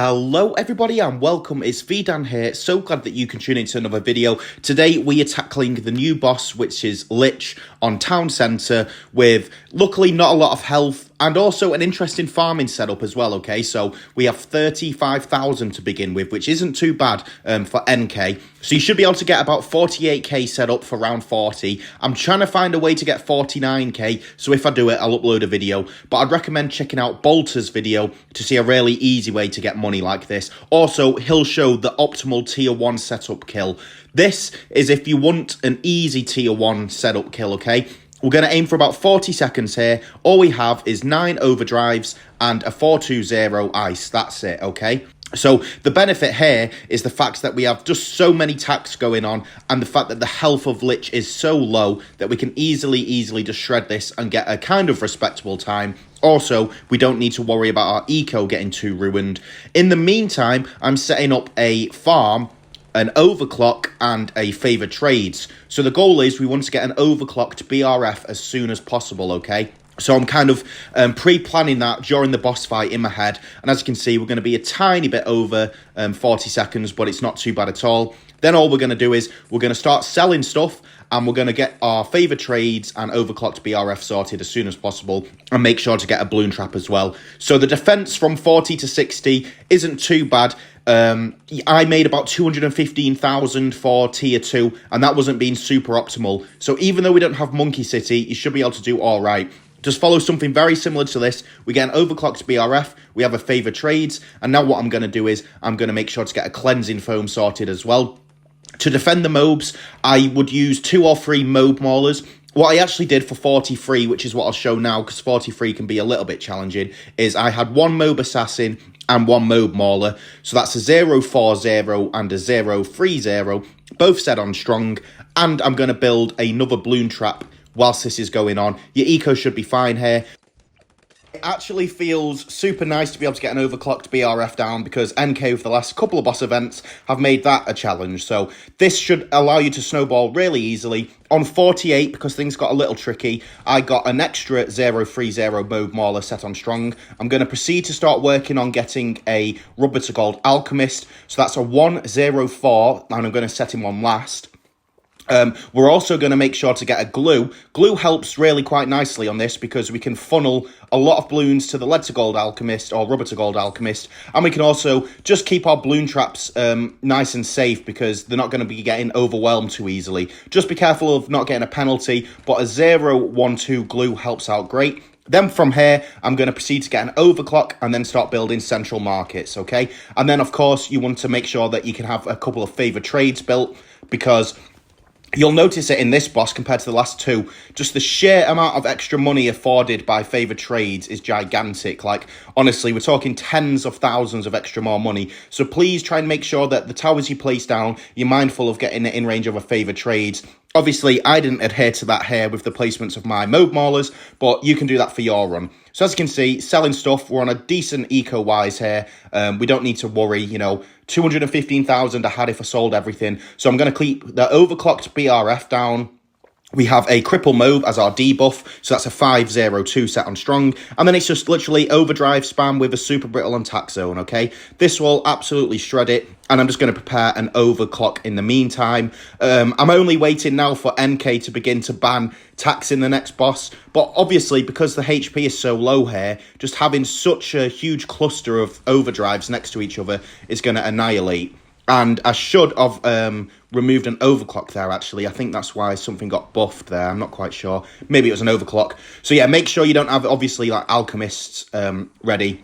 Hello everybody and welcome, it's VeDAN here. So glad that you can tune into another video. Today we are tackling the new boss, which is Lych on Town Centre, with luckily not a lot of health and also an interesting farming setup as well, okay? So we have 35,000 to begin with, which isn't too bad for NK. So you should be able to get about 48k set up for round 40. I'm trying to find a way to get 49k, so if I do it, I'll upload a video. But I'd recommend checking out Bolter's video to see a really easy way to get money like this. Also, he'll show the optimal tier 1 setup kill. This is if you want an easy tier 1 setup kill, okay? We're going to aim for about 40 seconds here. All we have is 9 overdrives and a 420 ice. That's it, okay? So the benefit here is the fact that we have just so many tacks going on, and the fact that the health of Lych is so low that we can easily just shred this and get a kind of respectable time. Also, we don't need to worry about our eco getting too ruined. In the meantime, I'm setting up a farm, an overclock, and a favoured trades. So the goal is we want to get an overclocked BRF as soon as possible, okay? So I'm kind of pre-planning that during the boss fight in my head. And as you can see, we're going to be a tiny bit over 40 seconds, but it's not too bad at all. Then all we're going to do is we're going to start selling stuff, and we're going to get our favoured trades and overclocked BRF sorted as soon as possible, and make sure to get a bloon trap as well. So the defense from 40 to 60 isn't too bad. I made about 215,000 for tier 2, and that wasn't being super optimal. So even though we don't have Monkey City, you should be able to do all right. Just follow something very similar to this. We get an overclocked BRF, we have a favoured trades, and now what I'm going to do is I'm going to make sure to get a cleansing foam sorted as well. To defend the mobs, I would use 2 or 3 mob maulers. What I actually did for 43, which is what I'll show now, because 43 can be a little bit challenging, is I had 1 mob assassin and 1 mob mauler. So that's a 040 and a 030, both set on strong. And I'm going to build another bloon trap whilst this is going on. Your eco should be fine here. It actually feels super nice to be able to get an overclocked BRF down, because NK for the last couple of boss events have made that a challenge. So this should allow you to snowball really easily. On 48, because things got a little tricky, I got an extra 030 mob mauler set on strong. I'm going to proceed to start working on getting a rubber to gold alchemist. So that's a 104, and I'm going to set him on last. We're also going to make sure to get a glue. Glue helps really quite nicely on this, because we can funnel a lot of bloons to the lead to gold alchemist or rubber to gold alchemist, and we can also just keep our bloon traps nice and safe, because they're not going to be getting overwhelmed too easily. Just be careful of not getting a penalty, but a 012 glue helps out great. Then from here, I'm going to proceed to get an overclock and then start building central markets, okay? And then, of course, you want to make sure that you can have a couple of favoured trades built, because you'll notice it in this boss compared to the last 2. Just the sheer amount of extra money afforded by favoured trades is gigantic. Like, honestly, we're talking tens of thousands of extra more money. So please try and make sure that the towers you place down, you're mindful of getting it in range of a favoured trades. Obviously, I didn't adhere to that here with the placements of my mob maulers, but you can do that for your run. So as you can see, selling stuff, we're on a decent eco-wise here. We don't need to worry, you know, 215,000 I had if I sold everything. So I'm going to keep the overclocked BRF down. We have a cripple mob as our debuff, so that's a 502 set on strong, and then it's just literally overdrive spam with a super brittle and tack zone, okay? This will absolutely shred it, and I'm just going to prepare an overclock in the meantime. I'm only waiting now for NK to begin to ban tax in the next boss, but obviously because the HP is so low here, just having such a huge cluster of overdrives next to each other is going to annihilate. And I should have removed an overclock there, actually. I think that's why something got buffed there. I'm not quite sure. Maybe it was an overclock. So yeah, make sure you don't have, obviously, like alchemists ready.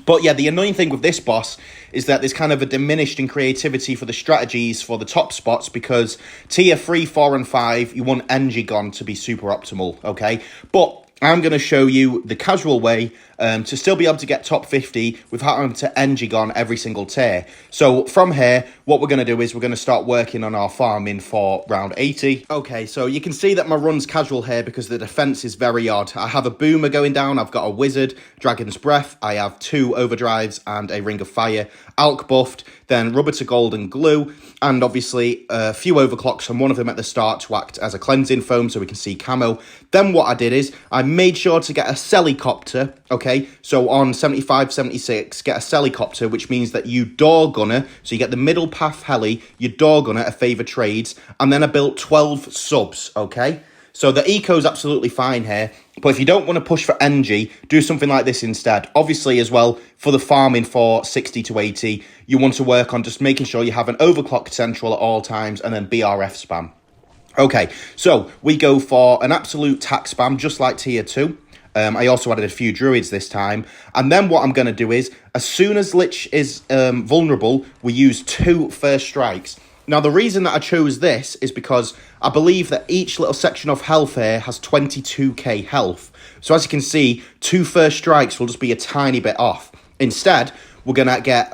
But yeah, the annoying thing with this boss is that there's kind of a diminished in creativity for the strategies for the top spots, because tier 3, 4, and 5, you want Engigon to be super optimal, okay? But I'm going to show you the casual way to still be able to get top 50 without having to Engigon every single tier. So from here, what we're going to do is we're going to start working on our farming for round 80. Okay, so you can see that my run's casual here because the defense is very odd. I have a boomer going down, I've got a wizard, dragon's breath, I have 2 overdrives and a ring of fire, alch buffed, then rubber to gold and glue, and obviously a few overclocks, and one of them at the start to act as a cleansing foam so we can see camo. Then what I did is I made sure to get a helicopter, okay, okay? So on 75, 76, get a Celicopter, which means that you door gunner, so you get the middle path heli, you door gunner a favour trades, and then I built 12 subs, okay? So the eco's absolutely fine here, but if you don't want to push for Engie, do something like this instead. Obviously, as well, for the farming for 60 to 80, you want to work on just making sure you have an overclock central at all times and then BRF spam. Okay, so we go for an absolute tack spam, just like tier 2. I also added a few druids this time. And then what I'm going to do is, as soon as Lych is vulnerable, we use 2 first strikes. Now, the reason that I chose this is because I believe that each little section of health here has 22k health. So as you can see, 2 first strikes will just be a tiny bit off. Instead, we're going to get...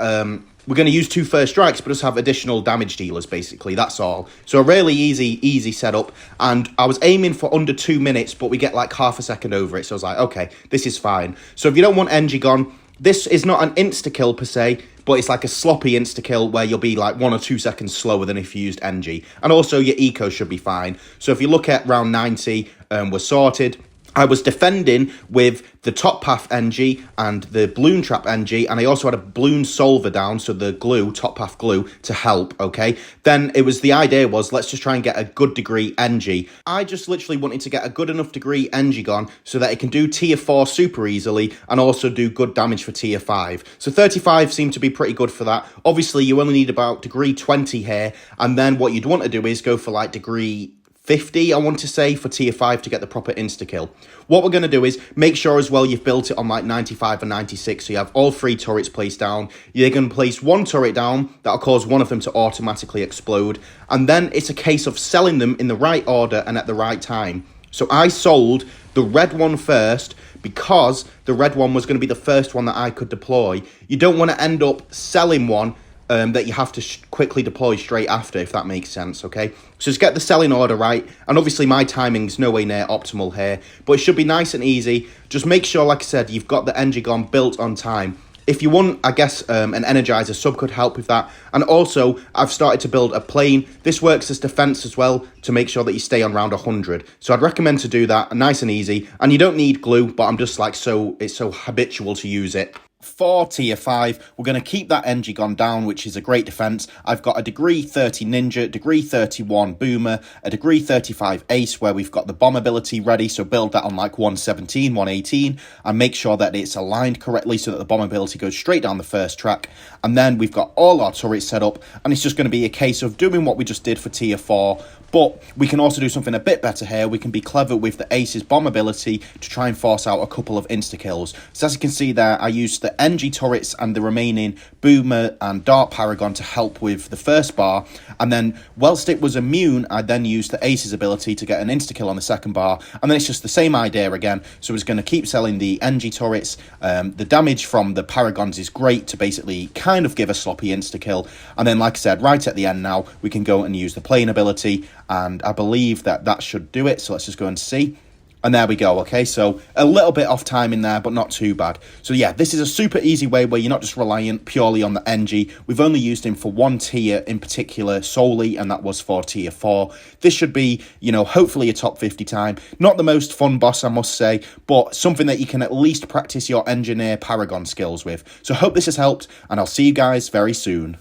we're going to use 2 first strikes, but just have additional damage dealers, basically. That's all. So a really easy setup. And I was aiming for under 2 minutes, but we get like half a second over it. So I was like, okay, this is fine. So if you don't want Engigon, this is not an insta-kill per se, but it's like a sloppy insta-kill where you'll be like 1 or 2 seconds slower than if you used Engie. And also your eco should be fine. So if you look at round 90, we're sorted. I was defending with the top path Engie and the bloon trap Engie, and I also had a bloon solver down, so the glue, top path glue, to help, okay? Then it was, the idea was, let's just try and get a good degree Engie. I just literally wanted to get a good enough degree Engigon so that it can do tier 4 super easily and also do good damage for tier 5. So 35 seemed to be pretty good for that. Obviously, you only need about degree 20 here, and then what you'd want to do is go for like degree 50, I want to say, for tier 5 to get the proper insta-kill. What we're going to do is make sure as well you've built it on like 95 and 96, so you have all 3 turrets placed down. You're going to place 1 turret down, that'll cause one of them to automatically explode, and then it's a case of selling them in the right order and at the right time. So I sold the red one first, because the red one was going to be the first one that I could deploy. You don't want to end up selling one that you have to quickly deploy straight after, if that makes sense, okay? So just get the selling order right, and obviously my timing's nowhere near optimal here, but it should be nice and easy. Just make sure, like I said, you've got the Engigon built on time. If you want, I guess, an Energizer sub could help with that. And also, I've started to build a plane. This works as defense as well, to make sure that you stay on round 100. So I'd recommend to do that, nice and easy. And you don't need glue, but I'm just like, it's so habitual to use it. For tier 5, we're going to keep that Engigon down, which is a great defense. I've got a degree 30 Ninja, degree 31 Boomer, a degree 35 Ace, where we've got the bomb ability ready, so build that on like 117, 118, and make sure that it's aligned correctly so that the bomb ability goes straight down the first track. And then we've got all our turrets set up, and it's just going to be a case of doing what we just did for tier 4, but we can also do something a bit better here. We can be clever with the Ace's bomb ability to try and force out a couple of insta-kills. So as you can see there, I used the Engie turrets and the remaining Boomer and Dart Paragon to help with the first bar. And then, whilst it was immune, I then used the Ace's ability to get an insta-kill on the second bar. And then it's just the same idea again. So it's going to keep selling the Engie turrets. The damage from the Paragons is great to basically kind of give a sloppy insta-kill. And then, like I said, right at the end now, we can go and use the plane ability. And I believe that that should do it. So let's just go and see. And there we go, okay? So a little bit off time in there, but not too bad. So yeah, this is a super easy way where you're not just reliant purely on the Engie. We've only used him for 1 tier in particular solely, and that was for tier 4. This should be, you know, hopefully a top 50 time. Not the most fun boss, I must say, but something that you can at least practice your engineer Paragon skills with. So hope this has helped, and I'll see you guys very soon.